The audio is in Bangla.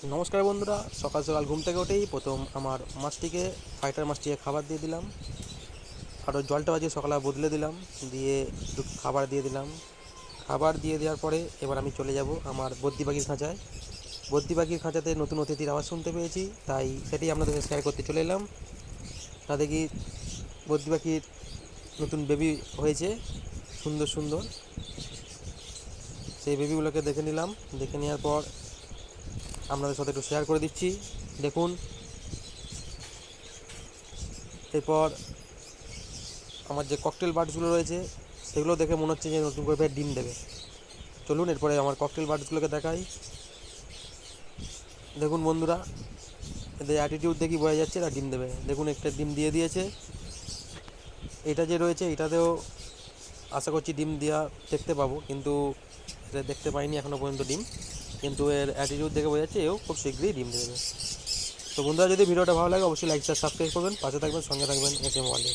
নমস্কার বন্ধুরা, সকাল সকাল ঘুম থেকে উঠেই প্রথম আমার মাছটিকে ফাইটার মাছটিকে খাবার দিয়ে দিলাম। আরও জলটা বাজিয়ে সকালে বদলে দিলাম, দিয়ে একটু খাবার দিয়ে দিলাম। খাবার দিয়ে দেওয়ার পরে এবার আমি চলে যাব আমার বদ্যি পাখির খাঁচায়। বদ্যি পাখির খাঁচাতে নতুন অতিথির আওয়াজ শুনতে পেয়েছি, তাই সেটাই আপনাদের সাথে শেয়ার করতে চলে এলাম। তা দেখি বদ্যি পাখির নতুন বেবি হয়েছে, সুন্দর সুন্দর। সেই বেবিগুলোকে দেখে নিলাম, দেখে নেওয়ার পর আপনাদের সাথে একটু শেয়ার করে দিচ্ছি। দেখুন, এরপর আমার যে ককটেল বার্ডসগুলো রয়েছে সেগুলো দেখে মনে হচ্ছে যে নতুন করে ফের ডিম দেবে। চলুন এরপরে আমার ককটেল বার্ডসগুলোকে দেখাই। দেখুন বন্ধুরা, এদের অ্যাটিটিউড দেখি বোঝা যাচ্ছে এরা ডিম দেবে। দেখুন, একটা ডিম দিয়ে দিয়েছে। এটা যে রয়েছে এটাতেও আশা করছি ডিম দেওয়া দেখতে পাবো, কিন্তু এটা দেখতে পাইনি এখনও পর্যন্ত ডিম। কিন্তু এর অ্যাটিটিউড দেখে বোঝা যাচ্ছে এও খুব শীঘ্রই ডিম দেবে। তো বন্ধুরা, যদি ভিডিওটা ভালো লাগে অবশ্যই লাইক শেয়ার সাবস্ক্রাইব করবেন, পাশে থাকবেন, সঙ্গে থাকবেন এস এম ওয়ার্ল্ডে।